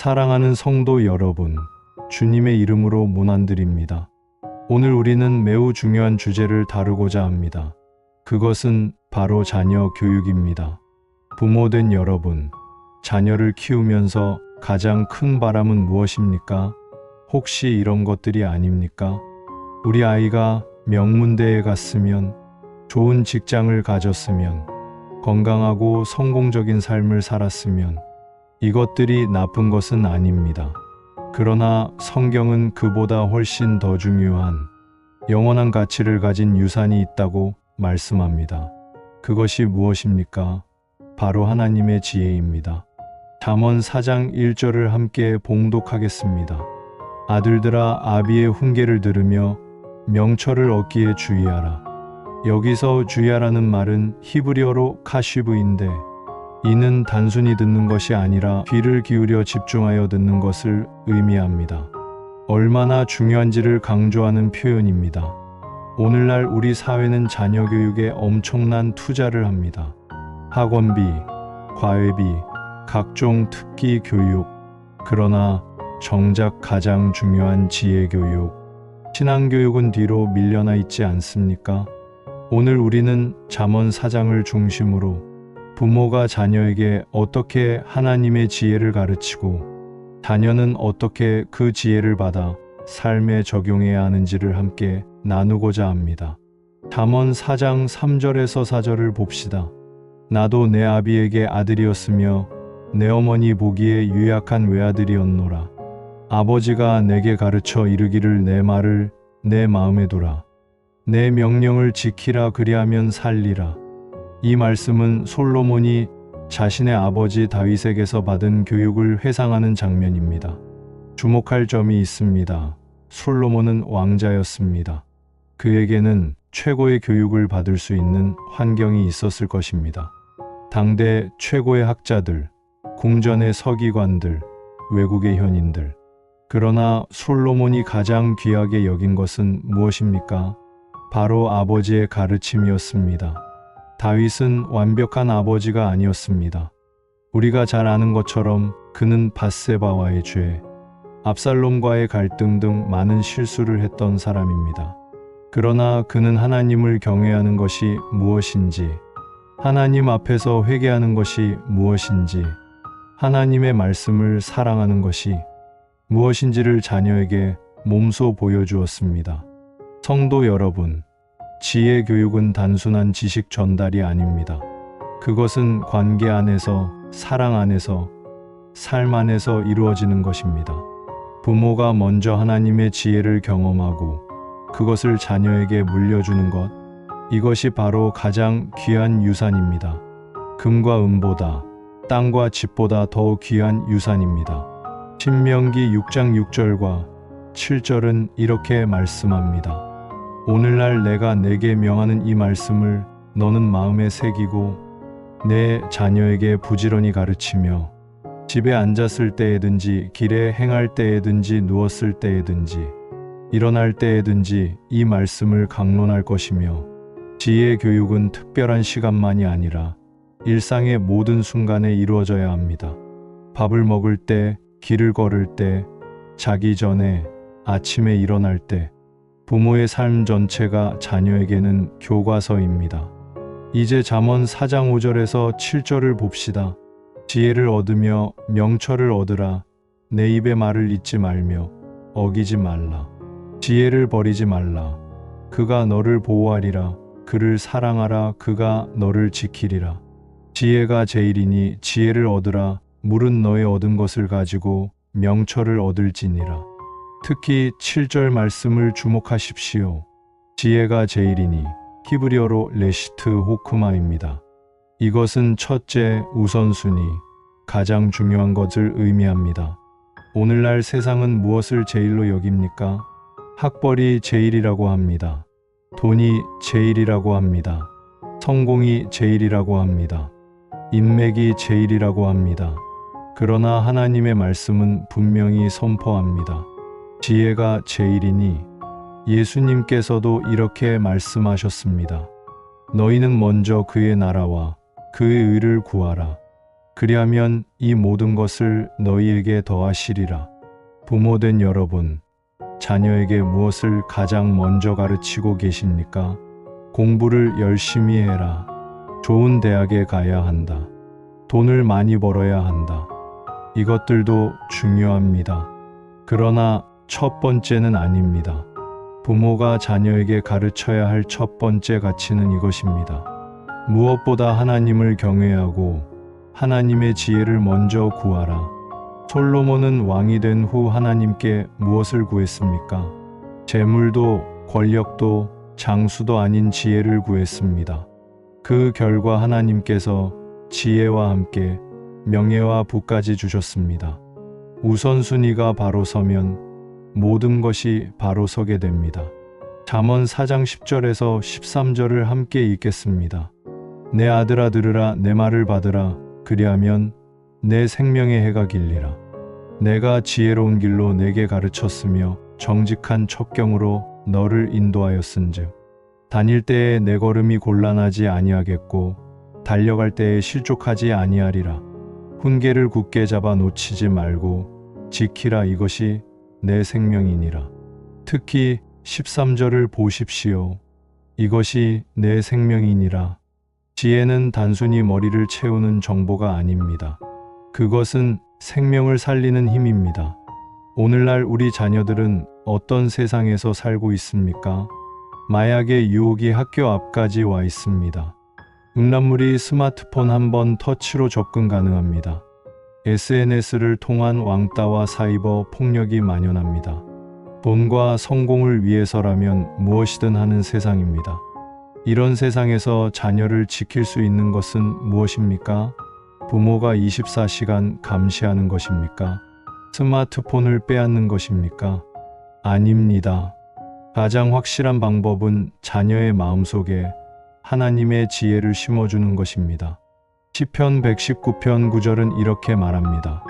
사랑하는 성도 여러분, 주님의 이름으로 문안드립니다. 오늘 우리는 매우 중요한 주제를 다루고자 합니다. 그것은 바로 자녀 교육입니다. 부모된 여러분, 자녀를 키우면서 가장 큰 바람은 무엇입니까? 혹시 이런 것들이 아닙니까? 우리 아이가 명문대에 갔으면, 좋은 직장을 가졌으면, 건강하고 성공적인 삶을 살았으면, 이것들이 나쁜 것은 아닙니다. 그러나 성경은 그보다 훨씬 더 중요한 영원한 가치를 가진 유산이 있다고 말씀합니다. 그것이 무엇입니까? 바로 하나님의 지혜입니다. 잠언 4장 1절을 함께 봉독하겠습니다. 아들들아, 아비의 훈계를 들으며 명철을 얻기에 주의하라. 여기서 주의하라는 말은 히브리어로 카시브인데, 이는 단순히 듣는 것이 아니라 귀를 기울여 집중하여 듣는 것을 의미합니다. 얼마나 중요한지를 강조하는 표현입니다. 오늘날 우리 사회는 자녀 교육에 엄청난 투자를 합니다. 학원비, 과외비, 각종 특기 교육, 그러나 정작 가장 중요한 지혜 교육, 신앙 교육은 뒤로 밀려나 있지 않습니까? 오늘 우리는 잠언 4장을 중심으로 부모가 자녀에게 어떻게 하나님의 지혜를 가르치고 자녀는 어떻게 그 지혜를 받아 삶에 적용해야 하는지를 함께 나누고자 합니다. 잠언 4장 3절에서 4절을 봅시다. 나도 내 아비에게 아들이었으며 내 어머니 보기에 유약한 외아들이었노라. 아버지가 내게 가르쳐 이르기를 내 말을 내 마음에 두라. 내 명령을 지키라, 그리하면 살리라. 이 말씀은 솔로몬이 자신의 아버지 다윗에게서 받은 교육을 회상하는 장면입니다. 주목할 점이 있습니다. 솔로몬은 왕자였습니다. 그에게는 최고의 교육을 받을 수 있는 환경이 있었을 것입니다. 당대 최고의 학자들, 궁전의 서기관들, 외국의 현인들. 그러나 솔로몬이 가장 귀하게 여긴 것은 무엇입니까? 바로 아버지의 가르침이었습니다. 다윗은 완벽한 아버지가 아니었습니다. 우리가 잘 아는 것처럼 그는 밧세바와의 죄, 압살롬과의 갈등 등 많은 실수를 했던 사람입니다. 그러나 그는 하나님을 경외하는 것이 무엇인지, 하나님 앞에서 회개하는 것이 무엇인지, 하나님의 말씀을 사랑하는 것이 무엇인지를 자녀에게 몸소 보여주었습니다. 성도 여러분, 지혜 교육은 단순한 지식 전달이 아닙니다. 그것은 관계 안에서, 사랑 안에서, 삶 안에서 이루어지는 것입니다. 부모가 먼저 하나님의 지혜를 경험하고 그것을 자녀에게 물려주는 것, 이것이 바로 가장 귀한 유산입니다. 금과 은보다, 땅과 집보다 더 귀한 유산입니다. 신명기 6장 6절과 7절은 이렇게 말씀합니다. 오늘날 내가 내게 명하는 이 말씀을 너는 마음에 새기고 내 자녀에게 부지런히 가르치며 집에 앉았을 때에든지 길에 행할 때에든지 누웠을 때에든지 일어날 때에든지 이 말씀을 강론할 것이며, 지혜 교육은 특별한 시간만이 아니라 일상의 모든 순간에 이루어져야 합니다. 밥을 먹을 때, 길을 걸을 때, 자기 전에, 아침에 일어날 때, 부모의 삶 전체가 자녀에게는 교과서입니다. 이제 잠언 4장 5절에서 7절을 봅시다. 지혜를 얻으며 명철을 얻으라. 내 입의 말을 잊지 말며 어기지 말라. 지혜를 버리지 말라. 그가 너를 보호하리라. 그를 사랑하라. 그가 너를 지키리라. 지혜가 제일이니 지혜를 얻으라. 물은 너의 얻은 것을 가지고 명철을 얻을지니라. 특히 7절 말씀을 주목하십시오. 지혜가 제일이니 히브리어로 레시트 호크마입니다. 이것은 첫째, 우선순위, 가장 중요한 것을 의미합니다. 오늘날 세상은 무엇을 제일로 여깁니까? 학벌이 제일이라고 합니다. 돈이 제일이라고 합니다. 성공이 제일이라고 합니다. 인맥이 제일이라고 합니다. 그러나 하나님의 말씀은 분명히 선포합니다. 지혜가 제일이니 예수님께서도 이렇게 말씀하셨습니다. 너희는 먼저 그의 나라와 그의 의를 구하라. 그리하면 이 모든 것을 너희에게 더하시리라. 부모된 여러분, 자녀에게 무엇을 가장 먼저 가르치고 계십니까? 공부를 열심히 해라. 좋은 대학에 가야 한다. 돈을 많이 벌어야 한다. 이것들도 중요합니다. 그러나 첫 번째는 아닙니다. 부모가 자녀에게 가르쳐야 할 첫 번째 가치는 이것입니다. 무엇보다 하나님을 경외하고 하나님의 지혜를 먼저 구하라. 솔로몬은 왕이 된 후 하나님께 무엇을 구했습니까? 재물도 권력도 장수도 아닌 지혜를 구했습니다. 그 결과 하나님께서 지혜와 함께 명예와 부까지 주셨습니다. 우선순위가 바로 서면 모든 것이 바로 서게 됩니다. 잠언 4장 10절에서 13절을 함께 읽겠습니다. 내 아들아 들으라, 내 말을 받으라. 그리하면 내 생명의 해가 길리라. 내가 지혜로운 길로 내게 가르쳤으며 정직한 첩경으로 너를 인도하였은즉 다닐 때에 내 걸음이 곤란하지 아니하겠고 달려갈 때에 실족하지 아니하리라. 훈계를 굳게 잡아 놓치지 말고 지키라. 이것이 내 생명이니라. 특히 13절을 보십시오. 이것이 내 생명이니라. 지혜는 단순히 머리를 채우는 정보가 아닙니다. 그것은 생명을 살리는 힘입니다. 오늘날 우리 자녀들은 어떤 세상에서 살고 있습니까? 마약의 유혹이 학교 앞까지 와 있습니다. 음란물이 스마트폰 한 번 터치로 접근 가능합니다. SNS를 통한 왕따와 사이버 폭력이 만연합니다. 돈과 성공을 위해서라면 무엇이든 하는 세상입니다. 이런 세상에서 자녀를 지킬 수 있는 것은 무엇입니까? 부모가 24시간 감시하는 것입니까? 스마트폰을 빼앗는 것입니까? 아닙니다. 가장 확실한 방법은 자녀의 마음속에 하나님의 지혜를 심어주는 것입니다. 시편 119편 9절은 이렇게 말합니다.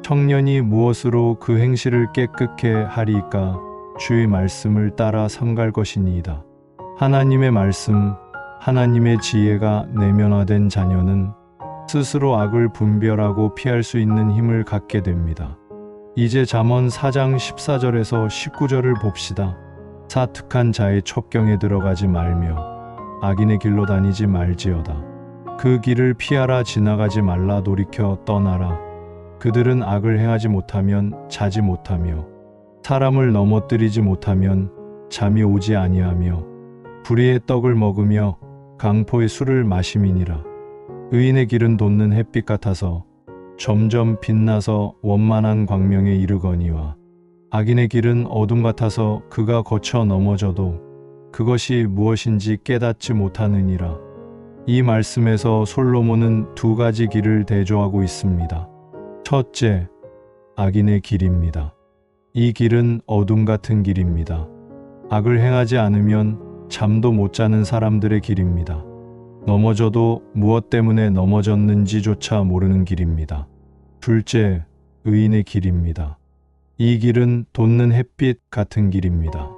청년이 무엇으로 그 행실을 깨끗게 하리이까? 주의 말씀을 따라 삼갈 것이니이다. 하나님의 말씀, 하나님의 지혜가 내면화된 자녀는 스스로 악을 분별하고 피할 수 있는 힘을 갖게 됩니다. 이제 잠언 4장 14절에서 19절을 봅시다. 사특한 자의 첩경에 들어가지 말며 악인의 길로 다니지 말지어다. 그 길을 피하라. 지나가지 말라. 돌이켜 떠나라. 그들은 악을 행하지 못하면 자지 못하며 사람을 넘어뜨리지 못하면 잠이 오지 아니하며 불의의 떡을 먹으며 강포의 술을 마심이니라. 의인의 길은 돋는 햇빛 같아서 점점 빛나서 원만한 광명에 이르거니와 악인의 길은 어둠 같아서 그가 거쳐 넘어져도 그것이 무엇인지 깨닫지 못하느니라. 이 말씀에서 솔로몬은 두 가지 길을 대조하고 있습니다. 첫째, 악인의 길입니다. 이 길은 어둠 같은 길입니다. 악을 행하지 않으면 잠도 못 자는 사람들의 길입니다. 넘어져도 무엇 때문에 넘어졌는지조차 모르는 길입니다. 둘째, 의인의 길입니다. 이 길은 돋는 햇빛 같은 길입니다.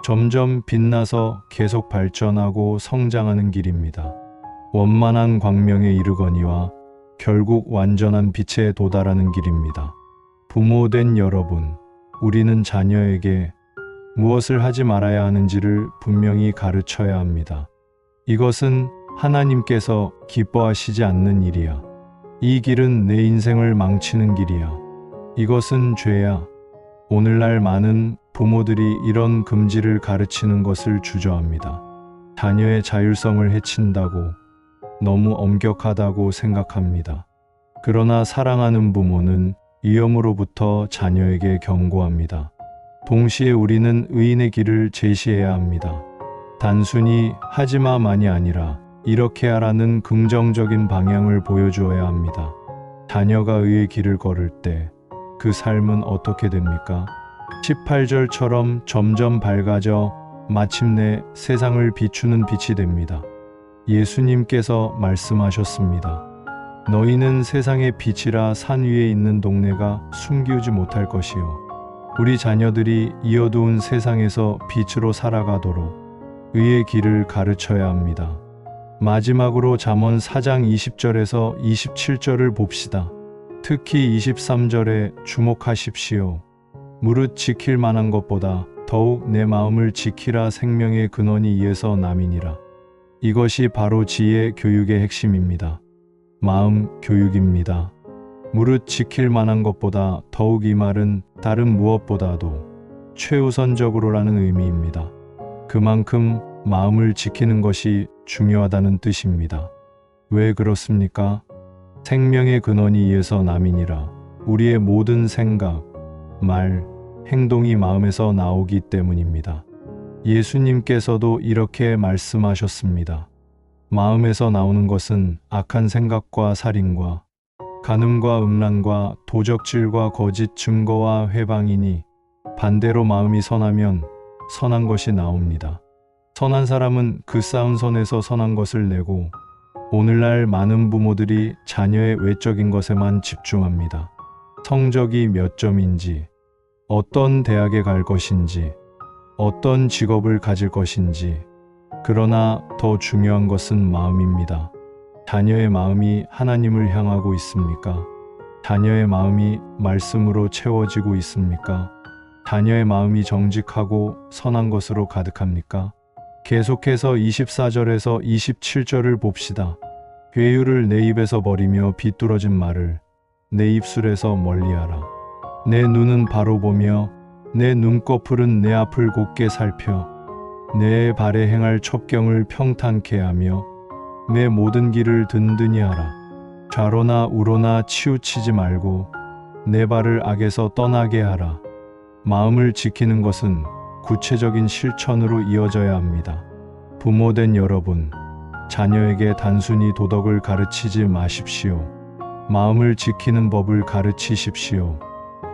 점점 빛나서 계속 발전하고 성장하는 길입니다. 원만한 광명에 이르거니와 결국 완전한 빛에 도달하는 길입니다. 부모된 여러분, 우리는 자녀에게 무엇을 하지 말아야 하는지를 분명히 가르쳐야 합니다. 이것은 하나님께서 기뻐하시지 않는 일이야. 이 길은 내 인생을 망치는 길이야. 이것은 죄야. 오늘날 많은 부모들이 이런 금지를 가르치는 것을 주저합니다. 자녀의 자율성을 해친다고, 너무 엄격하다고 생각합니다. 그러나 사랑하는 부모는 위험으로부터 자녀에게 경고합니다. 동시에 우리는 의인의 길을 제시해야 합니다. 단순히 하지마만이 아니라 이렇게 하라는 긍정적인 방향을 보여주어야 합니다. 자녀가 의의 길을 걸을 때 그 삶은 어떻게 됩니까? 18절처럼 점점 밝아져 마침내 세상을 비추는 빛이 됩니다. 예수님께서 말씀하셨습니다. 너희는 세상의 빛이라. 산 위에 있는 동네가 숨기우지 못할 것이요. 우리 자녀들이 이 어두운 세상에서 빛으로 살아가도록 의의 길을 가르쳐야 합니다. 마지막으로 잠언 4장 20절에서 27절을 봅시다. 특히 23절에 주목하십시오. 무릇 지킬 만한 것보다 더욱 내 마음을 지키라 생명의 근원이 이에서 남이니라. 이것이 바로 지혜 교육의 핵심입니다. 마음 교육입니다. 무릇 지킬 만한 것보다 더욱 이 말은 다른 무엇보다도 최우선적으로라는 의미입니다. 그만큼 마음을 지키는 것이 중요하다는 뜻입니다. 왜 그렇습니까? 생명의 근원이 이에서 남이니라. 우리의 모든 생각, 말, 행동이 마음에서 나오기 때문입니다. 예수님께서도 이렇게 말씀하셨습니다. 마음에서 나오는 것은 악한 생각과 살인과 간음과 음란과 도적질과 거짓 증거와 회방이니 반대로 마음이 선하면 선한 것이 나옵니다. 선한 사람은 그 쌓은 선에서 선한 것을 내고 오늘날 많은 부모들이 자녀의 외적인 것에만 집중합니다. 성적이 몇 점인지, 어떤 대학에 갈 것인지, 어떤 직업을 가질 것인지, 그러나 더 중요한 것은 마음입니다. 자녀의 마음이 하나님을 향하고 있습니까? 자녀의 마음이 말씀으로 채워지고 있습니까? 자녀의 마음이 정직하고 선한 것으로 가득합니까? 계속해서 24절에서 27절을 봅시다. 회유를 내 입에서 버리며 비뚤어진 말을 내 입술에서 멀리하라. 내 눈은 바로 보며 내 눈꺼풀은 내 앞을 곧게 살펴 내 발에 행할 첩경을 평탄케 하며 내 모든 길을 든든히 하라. 좌로나 우로나 치우치지 말고 내 발을 악에서 떠나게 하라. 마음을 지키는 것은 구체적인 실천으로 이어져야 합니다. 부모된 여러분, 자녀에게 단순히 도덕을 가르치지 마십시오. 마음을 지키는 법을 가르치십시오.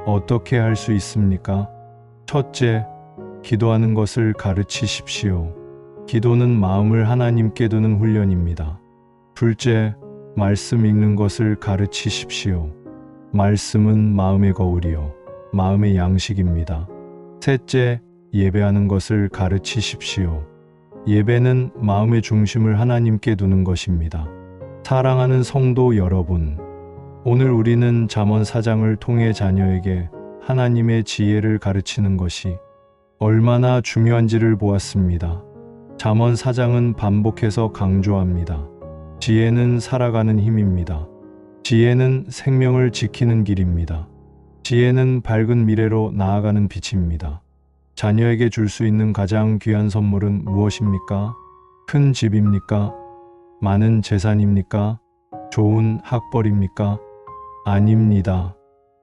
어떻게 할 수 있습니까? 첫째, 기도하는 것을 가르치십시오. 기도는 마음을 하나님께 두는 훈련입니다. 둘째, 말씀 읽는 것을 가르치십시오. 말씀은 마음의 거울이요, 마음의 양식입니다. 셋째, 예배하는 것을 가르치십시오. 예배는 마음의 중심을 하나님께 두는 것입니다. 사랑하는 성도 여러분, 오늘 우리는 잠언 4장을 통해 자녀에게 하나님의 지혜를 가르치는 것이 얼마나 중요한지를 보았습니다. 잠언 4장은 반복해서 강조합니다. 지혜는 살아가는 힘입니다. 지혜는 생명을 지키는 길입니다. 지혜는 밝은 미래로 나아가는 빛입니다. 자녀에게 줄 수 있는 가장 귀한 선물은 무엇입니까? 큰 집입니까? 많은 재산입니까? 좋은 학벌입니까? 아닙니다.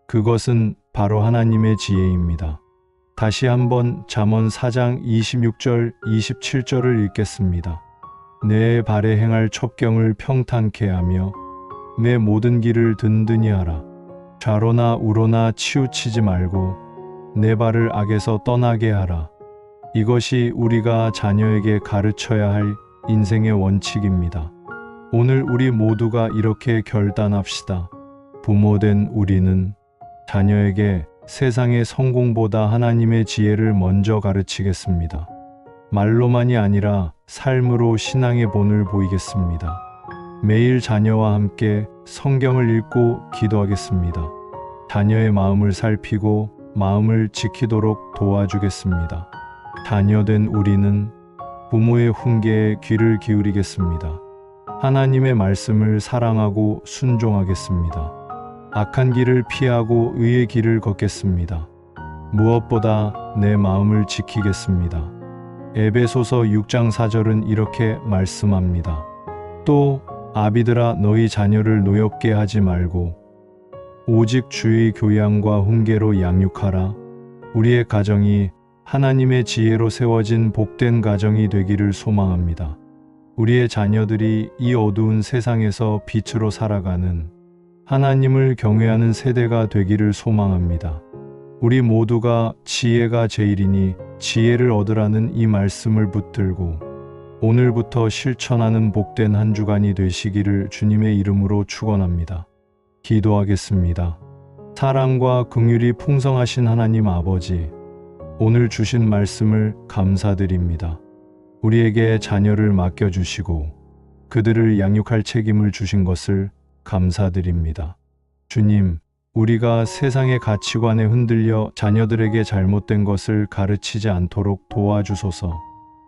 그것은 바로 하나님의 지혜입니다. 다시 한번 잠언 4장 26절, 27절을 읽겠습니다. 내 발에 행할 첩경을 평탄케 하며 내 모든 길을 든든히 하라. 좌로나 우로나 치우치지 말고 내 발을 악에서 떠나게 하라. 이것이 우리가 자녀에게 가르쳐야 할 인생의 원칙입니다. 오늘 우리 모두가 이렇게 결단합시다. 부모된 우리는 자녀에게 세상의 성공보다 하나님의 지혜를 먼저 가르치겠습니다. 말로만이 아니라 삶으로 신앙의 본을 보이겠습니다. 매일 자녀와 함께 성경을 읽고 기도하겠습니다. 자녀의 마음을 살피고 마음을 지키도록 도와주겠습니다. 자녀된 우리는 부모의 훈계에 귀를 기울이겠습니다. 하나님의 말씀을 사랑하고 순종하겠습니다. 악한 길을 피하고 의의 길을 걷겠습니다. 무엇보다 내 마음을 지키겠습니다. 에베소서 6장 4절은 이렇게 말씀합니다. 또 아비들아 너희 자녀를 노엽게 하지 말고 오직 주의 교양과 훈계로 양육하라. 우리의 가정이 하나님의 지혜로 세워진 복된 가정이 되기를 소망합니다. 우리의 자녀들이 이 어두운 세상에서 빛으로 살아가는 하나님을 경외하는 세대가 되기를 소망합니다. 우리 모두가 지혜가 제일이니 지혜를 얻으라는 이 말씀을 붙들고 오늘부터 실천하는 복된 한 주간이 되시기를 주님의 이름으로 축원합니다. 기도하겠습니다. 사랑과 긍휼이 풍성하신 하나님 아버지, 오늘 주신 말씀을 감사드립니다. 우리에게 자녀를 맡겨주시고 그들을 양육할 책임을 주신 것을 감사드립니다. 주님, 우리가 세상의 가치관에 흔들려 자녀들에게 잘못된 것을 가르치지 않도록 도와주소서.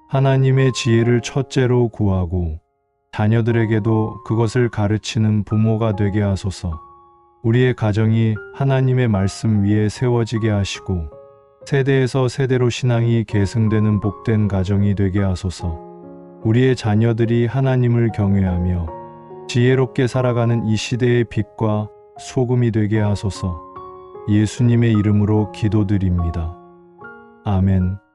하나님의 지혜를 첫째로 구하고 자녀들에게도 그것을 가르치는 부모가 되게 하소서. 우리의 가정이 하나님의 말씀 위에 세워지게 하시고 세대에서 세대로 신앙이 계승되는 복된 가정이 되게 하소서. 우리의 자녀들이 하나님을 경외하며 지혜롭게 살아가는 이 시대의 빛과 소금이 되게 하소서. 예수님의 이름으로 기도드립니다. 아멘.